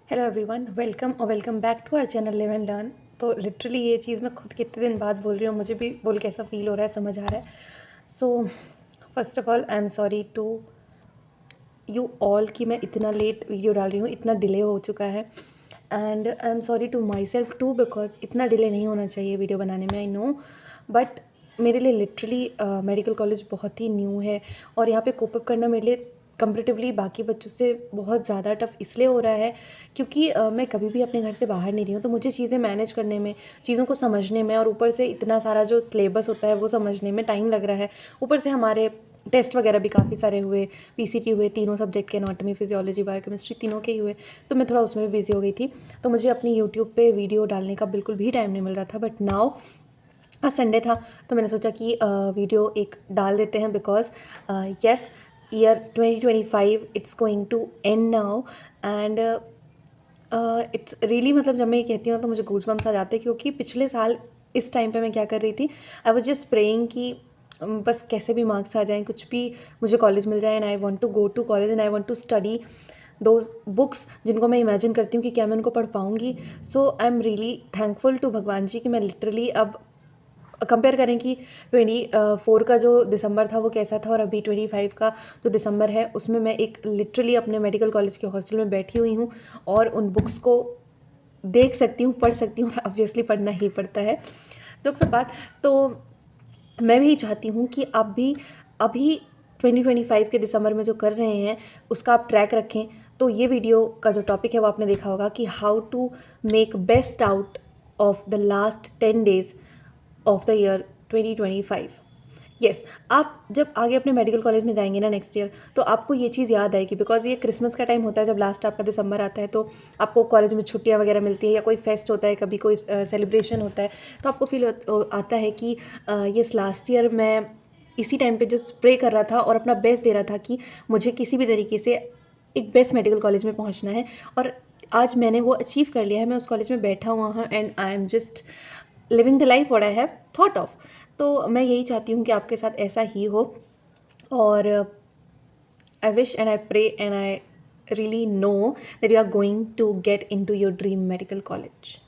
Hello everyone, welcome back to our channel live and learn. तो literally ये चीज़ मैं खुद कितने दिन बाद बोल रही हूँ, मुझे भी बोल के ऐसा फील हो रहा है, समझ आ रहा है। So first of all I am sorry to you all कि मैं इतना लेट वीडियो डाल रही हूँ, इतना डिले हो चुका है। And I am sorry to my self too, because इतना डिले नहीं होना चाहिए वीडियो बनाने में, आई नो। बट मेरे लिए लिटरली मेडिकल कॉलेज बहुत ही न्यू है और यहाँ पे कोप अप करना मेरे लिए कंपेरेटिवली बाकी बच्चों से बहुत ज़्यादा टफ इसलिए हो रहा है क्योंकि मैं कभी भी अपने घर से बाहर नहीं रही हूँ। तो मुझे चीज़ें मैनेज करने में, चीज़ों को समझने में और ऊपर से इतना सारा जो सिलेबस होता है वो समझने में टाइम लग रहा है। ऊपर से हमारे टेस्ट वगैरह भी काफ़ी सारे हुए, पीसीटी हुए, तीनों सब्जेक्ट के, एनाटॉमी, फिजियोलॉजी, बायोकेमिस्ट्री, तीनों के ही हुए। तो मैं थोड़ा उसमें भी बिजी हो गई थी, तो मुझे अपनी यूट्यूब पे वीडियो डालने का बिल्कुल भी टाइम नहीं मिल रहा था। बट नाउ आज संडे था तो मैंने सोचा कि वीडियो एक डाल देते हैं, because yes, year 2025 it's going to end now. And it's really, मतलब जब मैं ये कहती हूँ तो मुझे गूज़बम्स आ जाते हैं, क्योंकि पिछले साल इस टाइम पे मैं क्या कर रही थी, आई वाज जस्ट प्रेइंग कि बस कैसे भी मार्क्स आ जाएं, कुछ भी मुझे कॉलेज मिल जाए, and I want to go to college and I want to study those books जिनको मैं इमेजिन करती हूँ कि क्या मैं उनको पढ़ पाऊँगी। So I am really thankful to भगवान जी कि मैं लिटरली अब कंपेयर करें कि 24 का जो दिसंबर था वो कैसा था और अभी 25 का जो दिसंबर है उसमें मैं एक लिटरली अपने मेडिकल कॉलेज के हॉस्टल में बैठी हुई हूँ और उन बुक्स को देख सकती हूँ, पढ़ सकती हूँ, और ऑब्वियसली पढ़ना ही पड़ता है। जोक्स अपार्ट, तो मैं भी चाहती हूँ कि आप भी अभी 2025 के दिसंबर में जो कर रहे हैं उसका आप ट्रैक रखें। तो ये वीडियो का जो टॉपिक है वो आपने देखा होगा कि how to make best out of the last 10 days of the year 2025। Yes, आप जब आगे अपने मेडिकल कॉलेज में जाएंगे ना नेक्स्ट ईयर, तो आपको ये चीज़ याद आएगी, बिकॉज ये क्रिसमस का टाइम होता है जब लास्ट आपका दिसंबर आता है, तो आपको कॉलेज में छुट्टियां वगैरह मिलती है या कोई फेस्ट होता है, कभी कोई सेलिब्रेशन होता है, तो आपको फील आता है कि ये लास्ट ईयर मैं इसी टाइम पे जो प्रे कर रहा था और अपना बेस्ट दे रहा था कि मुझे किसी भी तरीके से एक बेस्ट मेडिकल कॉलेज में पहुंचना है, और आज मैंने वो अचीव कर लिया है। मैं उस कॉलेज में बैठा हुआ हूँ and I am just living the life what I have thought of. तो मैं यही चाहती हूँ कि आपके साथ ऐसा ही हो, और I wish and I pray and I really know that you are going to get in to your dream medical college.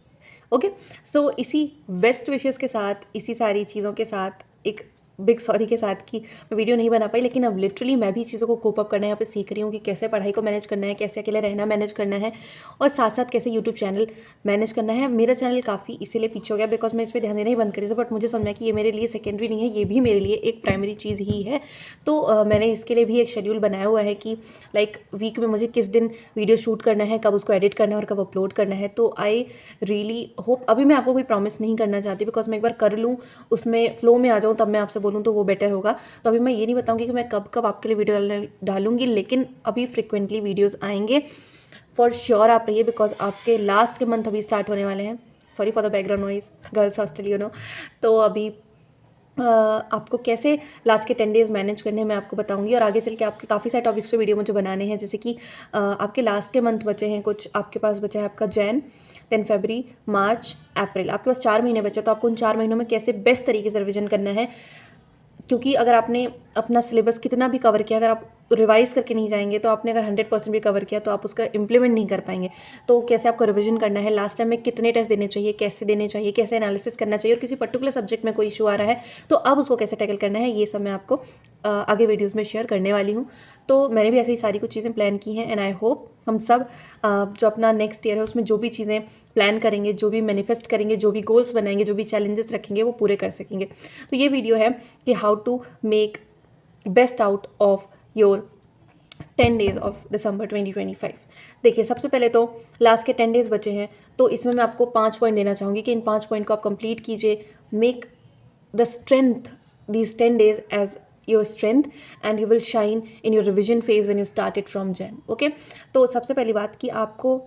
Okay, so इसी बेस्ट विशेज़ के साथ, इसी सारी चीज़ों के साथ, एक बिग सॉरी के साथ कि मैं वीडियो नहीं बना पाई, लेकिन अब लिटरली मैं भी चीज़ों को कोप अप करना यहाँ पे सीख रही हूँ कि कैसे पढ़ाई को मैनेज करना है, कैसे अकेले रहना मैनेज करना है, और साथ साथ कैसे यूट्यूब चैनल मैनेज करना है। मेरा चैनल काफ़ी इसीलिए पीछे हो गया बिकॉज मैं इस पर ध्यान देना ही बंद करी था, बट मुझे समझा कि ये मेरे लिए सेकेंडरी नहीं है, ये भी मेरे लिए एक प्राइमरी चीज़ ही है। तो मैंने इसके लिए भी एक शेड्यूल बनाया हुआ है कि लाइक वीक में मुझे किस दिन वीडियो शूट करना है, कब उसको एडिट करना है और कब अपलोड करना है। तो आई रियली होप, अभी मैं आपको कोई प्रॉमिस नहीं करना चाहती, बिकॉज मैं एक बार कर लूँ, उसमें फ्लो में आ जाऊँ, तब मैं आपसे बोलूँ तो वो बेटर होगा। तो अभी मैं ये नहीं बताऊँगी कि मैं कब कब आपके लिए वीडियो डालूंगी, लेकिन अभी फ्रिक्वेंटली वीडियोज़ आएंगे फॉर श्योर। आप रहिए, बिकॉज आपके लास्ट के मंथ अभी स्टार्ट होने वाले हैं। Sorry for the background noise, girls hostel you know. तो अभी आपको कैसे लास्ट के 10 डेज़ मैनेज करने हैं मैं आपको बताऊंगी, और आगे चल के आपके काफ़ी सारे टॉपिक्स पे वीडियो मुझे बनाने हैं, जैसे कि आपके लास्ट के मंथ बचे हैं कुछ, आपके पास बचा है आपका जैन, देन फरवरी, मार्च, अप्रैल, आपके पास 4 महीने बचे। तो आपको उन 4 महीनों में कैसे बेस्ट तरीके से रिविजन करना है, क्योंकि अगर आपने अपना सिलेबस कितना भी कवर किया, अगर आप रिवाइज करके नहीं जाएंगे, तो आपने अगर 100% भी कवर किया तो आप उसका इम्प्लीमेंट नहीं कर पाएंगे। तो कैसे आपको रिवीजन करना है, लास्ट टाइम में कितने टेस्ट देने चाहिए, कैसे देने चाहिए, कैसे एनालिसिस करना चाहिए, और किसी पर्टिकुलर सब्जेक्ट में कोई इशू आ रहा है तो अब उसको कैसे टैकल करना है, ये सब मैं आपको आगे वीडियोज़ में शेयर करने वाली हूँ। तो मैंने भी ऐसी सारी कुछ चीज़ें प्लान की हैं, एंड आई होप हम सब जो अपना नेक्स्ट ईयर है उसमें जो भी चीज़ें प्लान करेंगे, जो भी मैनिफेस्ट करेंगे, जो भी गोल्स बनाएंगे, जो भी चैलेंजेस रखेंगे, वो पूरे कर सकेंगे। तो ये वीडियो है कि how to make best out of your 10 days of December 2025। देखिए, सबसे पहले तो लास्ट के 10 डेज़ बचे हैं, तो इसमें मैं आपको 5 पॉइंट देना चाहूँगी कि इन 5 पॉइंट को आप कंप्लीट कीजिए। Make the strength these 10 days as your strength and you will shine in your revision phase when you start it from Jan. Okay, तो सबसे पहली बात कि आपको,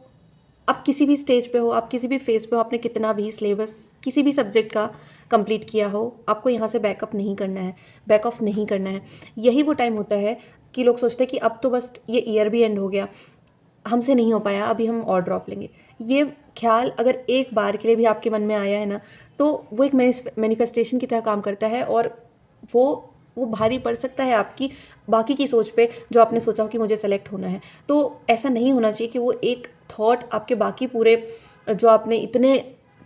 आप किसी भी स्टेज पे हो, आप किसी भी फेज पे हो, आपने कितना भी सिलेबस किसी भी सब्जेक्ट का कंप्लीट किया हो, आपको यहाँ से बैकअप नहीं करना है, बैक ऑफ नहीं करना है। यही वो टाइम होता है कि लोग सोचते हैं कि अब तो बस ये ईयर भी एंड हो गया, हमसे नहीं हो पाया, अभी हम और ड्रॉप लेंगे। ये ख्याल अगर एक बार के लिए भी आपके मन में आया है ना, तो वो एक मैनिफेस्टेशन की तरह काम करता है, और वो भारी पड़ सकता है आपकी बाकी की सोच पे, जो आपने सोचा हो कि मुझे सेलेक्ट होना है। तो ऐसा नहीं होना चाहिए कि वो एक थॉट आपके बाकी पूरे जो आपने इतने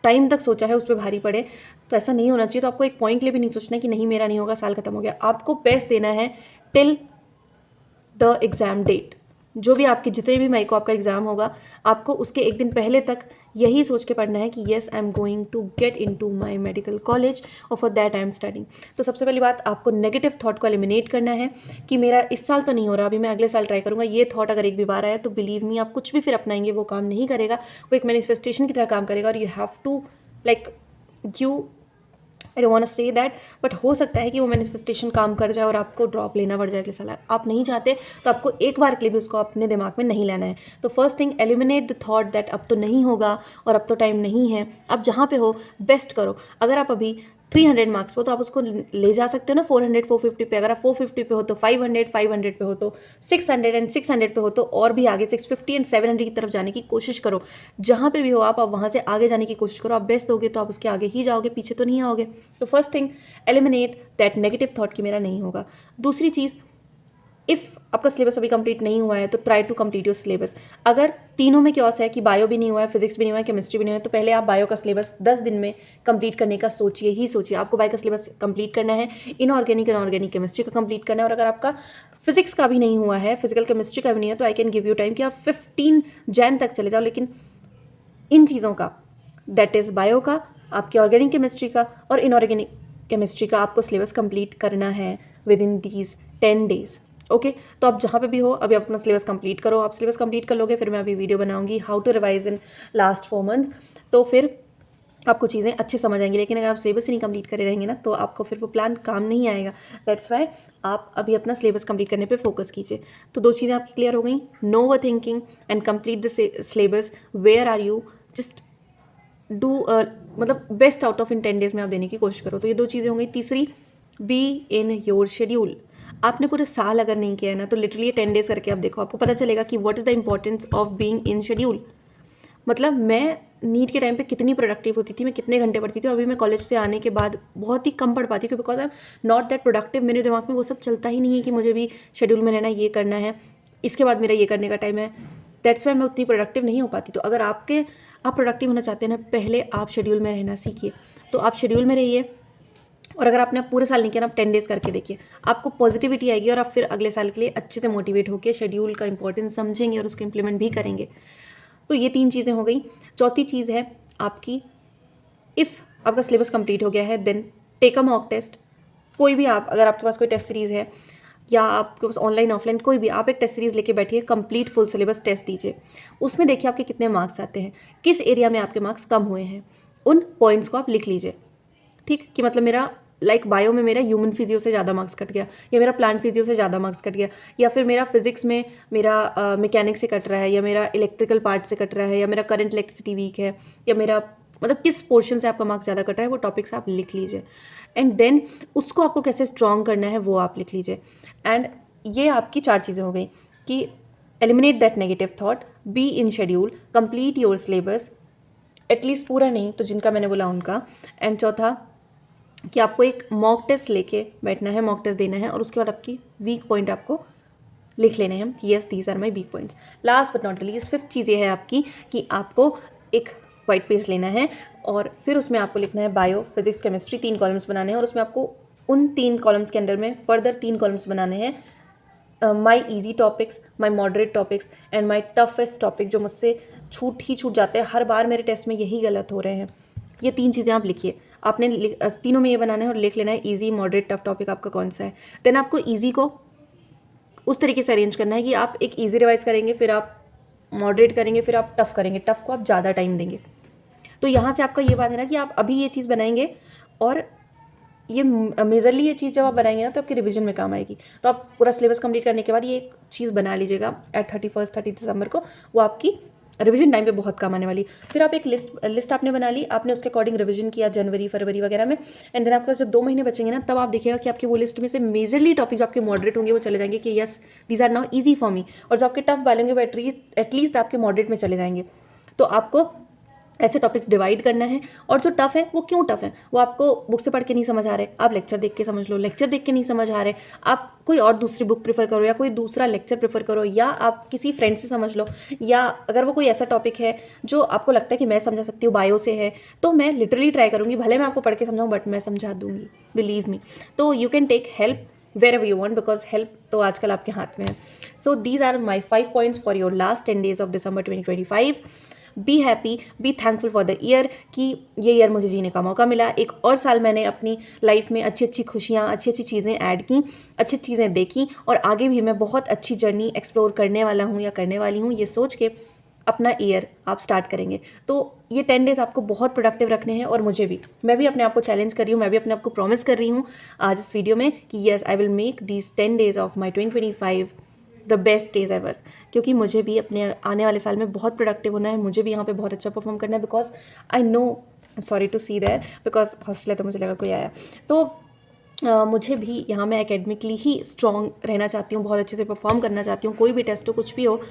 टाइम तक सोचा है उस पर भारी पड़े, तो ऐसा नहीं होना चाहिए। तो आपको एक पॉइंट ले भी नहीं सोचना कि नहीं मेरा नहीं होगा, साल खत्म हो गया। आपको बेस्ट देना है टिल द एग्ज़ाम डेट। जो भी आपके जितने भी मई को आपका एग्ज़ाम होगा, आपको उसके एक दिन पहले तक यही सोच के पढ़ना है कि yes I am going to get into my medical college और for that I am studying. तो सबसे पहली बात, आपको नेगेटिव थॉट को एलिमिनेट करना है कि मेरा इस साल तो नहीं हो रहा, अभी मैं अगले साल ट्राई करूँगा। ये थॉट अगर एक भी बार आया तो बिलीव मी, आप कुछ भी फिर अपनाएंगे वो काम नहीं करेगा, वो एक मैनिफेस्टेशन की तरह काम करेगा। और you have to like you I don't want to say that, but हो सकता है कि वो मैनिफेस्टेशन काम कर जाए और आपको ड्रॉप लेना पड़ जाए अगले साल। आप नहीं चाहते तो आपको एक बार के लिए भी उसको अपने दिमाग में नहीं लाना है। तो first thing, eliminate the thought that अब तो नहीं होगा और अब तो टाइम नहीं है। अब जहाँ पे हो बेस्ट करो। अगर आप अभी 300 मार्क्स पे हो तो आप उसको ले जा सकते हो ना 400 450 पे। अगर आप 450 पे हो तो 500 500 पे हो तो 600 एंड 600 पे हो तो और भी आगे 650 एंड 700 की तरफ जाने की कोशिश करो। जहाँ पे भी हो आप वहाँ से आगे जाने की कोशिश करो। आप बेस्ट दोगे तो आप उसके आगे ही जाओगे, पीछे तो नहीं आओगे। तो first thing, eliminate that negative thought कि मेरा नहीं होगा। दूसरी चीज़, इफ़ आपका सिलेबस अभी कंप्लीट नहीं हुआ है तो try to complete your syllabus. अगर तीनों में क्योस है कि बायो भी नहीं हुआ है, फिजिक्स भी नहीं हुआ है, केमिस्ट्री भी नहीं हुआ है, तो पहले आप बायो का सिलेबस 10 दिन में कंप्लीट करने का सोचिए ही सोचिए। आपको बायो का सिलेबस कंप्लीट करना है, इनऑर्गेनिक इनऑर्गेनिक केमिस्ट्री का कंप्लीट करना है। और अगर आपका फिजिक्स का भी नहीं हुआ है, फिजिकल केमिस्ट्री का भी नहीं है, तो I can give you time कि आप 15 जैन तक चले जाओ। लेकिन इन चीज़ों का, दैट इज़ बायो का, आपके ऑर्गेनिक केमिस्ट्री का और इनऑर्गेनिक केमिस्ट्री का आपको सिलेबस कंप्लीट करना है with in these 10 days. Okay, तो आप जहाँ पे भी हो अभी अपना सिलेबस कंप्लीट करो। आप सिलेबस कंप्लीट कर लोगे, फिर मैं अभी वीडियो बनाऊंगी how to revise in last 4 months, तो फिर आपको चीज़ें अच्छे समझ आएंगी। लेकिन अगर आप सिलेबस ही नहीं कंप्लीट करे रहेंगे ना तो आपको फिर वो प्लान काम नहीं आएगा। दैट्स वाई आप अभी अपना सिलेबस कंप्लीट करने पे फोकस कीजिए। तो 2 चीज़ें आपकी क्लियर हो गई, no over thinking and complete the syllabus. Where are you, just do मतलब best out of in 10 days में आप देने की कोशिश करो। तो ये 2 चीज़ें हो गई। तीसरी, बी इन योर शेड्यूल। आपने पूरे साल अगर नहीं किया है ना तो लिटरली ये 10 डेज करके आप देखो, आपको पता चलेगा कि what is the importance of being in schedule. मतलब मैं नीट के टाइम पे कितनी प्रोडक्टिव होती थी, मैं कितने घंटे पढ़ती थी, और अभी मैं कॉलेज से आने के बाद बहुत ही कम पढ़ पाती हूँ because I am not that productive. मेरे दिमाग में वो सब चलता ही नहीं है कि मुझे भी शेड्यूल में रहना, ये करना है, इसके बाद मेरा ये करने का टाइम है। दैट्स वाई मैं उतनी प्रोडक्टिव नहीं हो पाती। तो अगर आप प्रोडक्टिव होना चाहते हैं ना, पहले आप शेड्यूल में रहना सीखिए। तो आप शेड्यूल में रहिए, और अगर आपने पूरे साल नहीं किया ना, आप 10 डेज करके देखिए, आपको पॉजिटिविटी आएगी और आप फिर अगले साल के लिए अच्छे से मोटिवेट होकर शेड्यूल का इंपॉर्टेंस समझेंगे और उसको इम्प्लीमेंट भी करेंगे। तो ये 3 चीज़ें हो गई। चौथी चीज़ है आपकी, इफ़ आपका सिलेबस कंप्लीट हो गया है then take a mock test. कोई भी आप, अगर आपके पास कोई टेस्ट सीरीज़ है या आपके पास ऑनलाइन ऑफलाइन कोई भी, आप एक टेस्ट सीरीज़ लेके बैठिए, कंप्लीट फुल सिलेबस टेस्ट दीजिए। उसमें देखिए आपके कितने मार्क्स आते हैं, किस एरिया में आपके मार्क्स कम हुए हैं, उन पॉइंट्स को आप लिख लीजिए। ठीक, कि मतलब मेरा बायो में मेरा ह्यूमन फिजियो से ज़्यादा मार्क्स कट गया, या मेरा प्लांट फिजियो से ज़्यादा मार्क्स कट गया, या फिर मेरा फिजिक्स में मेरा मैकेनिक्स से कट रहा है, या मेरा इलेक्ट्रिकल पार्ट से कट रहा है, या मेरा करंट इलेक्ट्रिसिटी वीक है, या मेरा मतलब किस पोर्शन से आपका मार्क्स ज़्यादा कट रहा है, वो टॉपिक्स आप लिख लीजिए। एंड देन उसको आपको कैसे स्ट्रॉन्ग करना है वो आप लिख लीजिए। एंड ये आपकी 4 चीज़ें हो गई कि eliminate that negative thought, be in schedule, complete your syllabus, at least पूरा नहीं तो जिनका मैंने बोला उनका। एंड चौथा कि आपको एक मॉक टेस्ट लेके बैठना है, मॉक टेस्ट देना है, और उसके बाद आपकी वीक पॉइंट आपको लिख लेने हैं कि yes these are my weak points. Last but not the least, 5th चीज़ ये है आपकी कि आपको एक वाइट पेज लेना है और फिर उसमें आपको लिखना है बायो, फिजिक्स, केमिस्ट्री, 3 कॉलम्स बनाने हैं, और उसमें आपको उन 3 कॉलम्स के अंदर में फर्दर 3 कॉलम्स बनाने हैं my easy topics, my moderate topics and my toughest topic, जो मुझसे छूट जाते हैं, हर बार मेरे टेस्ट में यही गलत हो रहे हैं। ये 3 चीज़ें आप लिखिए। आपने तीनों में ये बनाना है और लिख लेना है ईजी, मॉडरेट, टफ टॉपिक आपका कौन सा है। देन आपको ईजी को उस तरीके से अरेंज करना है कि आप एक ईजी रिवाइज करेंगे, फिर आप मॉडरेट करेंगे, फिर आप टफ करेंगे, टफ को आप ज़्यादा टाइम देंगे। तो यहाँ से आपका ये बात है ना कि आप अभी ये चीज़ बनाएंगे और ये मेजरली ये चीज़ जब आप बनाएंगे ना तो आपकी रिवीजन में काम आएगी। तो आप पूरा सिलेबस कंप्लीट करने के बाद ये एक चीज़ बना लीजिएगा एट 30 दिसंबर को, वो आपकी रिवीजन टाइम पे बहुत काम आने वाली। फिर आप एक लिस्ट आपने बना ली, आपने उसके अकॉर्डिंग रिवीजन किया जनवरी फरवरी वगैरह में, एंड देन आपके पास जब 2 महीने बचेंगे ना तब आप देखिएगा कि आपकी वो लिस्ट में से मेजरली टॉपिक जो आपके मॉडरेट होंगे वो चले जाएंगे कि yes these are now easy for me, और जो आपके टफ वाले होंगे वो एटलीस्ट आपके मॉडरेट में चले जाएंगे। तो आपको ऐसे टॉपिक्स डिवाइड करना है। और जो टफ़ है वो क्यों टफ़ है, वो आपको बुक से पढ़ के नहीं समझ आ रहे, आप लेक्चर देख के समझ लो, लेक्चर देख के नहीं समझ आ रहे, आप कोई और दूसरी बुक प्रेफर करो या कोई दूसरा लेक्चर प्रेफर करो, या आप किसी फ्रेंड से समझ लो, या अगर वो कोई ऐसा टॉपिक है जो आपको लगता है कि मैं समझा सकती हूँ, बायो से है, तो मैं लिटरली ट्राई करूँगी, भले मैं आपको पढ़ के समझाऊँ बट मैं समझा दूँगी, बिलीव मी। तो you can take help wherever you want, because help तो आजकल आपके हाथ में है। So these are my 5 points for your last 10 days of December 2025. Be happy, be thankful for the year कि ये ईयर मुझे जीने का मौका मिला। एक और साल मैंने अपनी लाइफ में अच्छी अच्छी खुशियाँ, अच्छी अच्छी चीज़ें ऐड की, अच्छी चीज़ें देखी, और आगे भी मैं बहुत अच्छी जर्नी एक्सप्लोर करने वाला हूँ या करने वाली हूँ, ये सोच के अपना ईयर आप स्टार्ट करेंगे। तो ये 10 डेज़ आपको बहुत प्रोडक्टिव रखने हैं, और मुझे भी, मैं भी अपने आप को चैलेंज कर रही हूँ, मैं भी अपने आप को प्रॉमिस कर रही हूँ आज इस वीडियो में कि yes, I will make these 10 days of my 2025 the best days ever. क्योंकि मुझे भी अपने आने वाले साल में बहुत प्रोडक्टिव होना है, मुझे भी यहाँ पे बहुत अच्छा परफॉर्म करना है, because I know, sorry to see that, because hostel है तो मुझे लगा कोई आया, तो मुझे भी यहाँ मैं एकेडमिकली ही स्ट्रॉन्ग रहना चाहती हूँ, बहुत अच्छे से परफॉर्म करना चाहती हूँ, कोई भी टेस्ट हो, कुछ भी हो,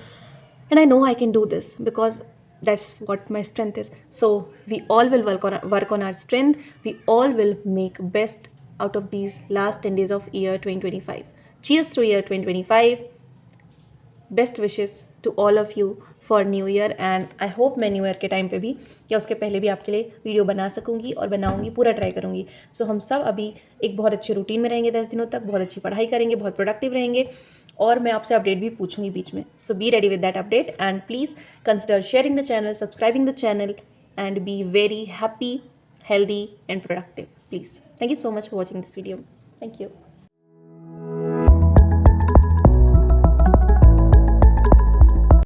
and I know I can do this, because that's what my strength is. So we all will work on our strength. We all will make best out of these last 10 days of year 2025. Cheers to year 2025. Best wishes to all of you for new year, and I hope मैं new year के time पे भी या उसके पहले भी आपके लिए वीडियो बना सकूँगी और बनाऊँगी, पूरा ट्राई करूँगी। सो हम सब अभी एक बहुत अच्छे रूटीन में रहेंगे 10 दिनों तक, बहुत अच्छी पढ़ाई करेंगे, बहुत प्रोडक्टिव रहेंगे, और मैं आपसे अपडेट भी पूछूंगी बीच में। So be ready with that update, and please consider sharing the channel, subscribing the channel, and be very happy, healthy and productive, please. Thank you so much for watching this video. Thank you.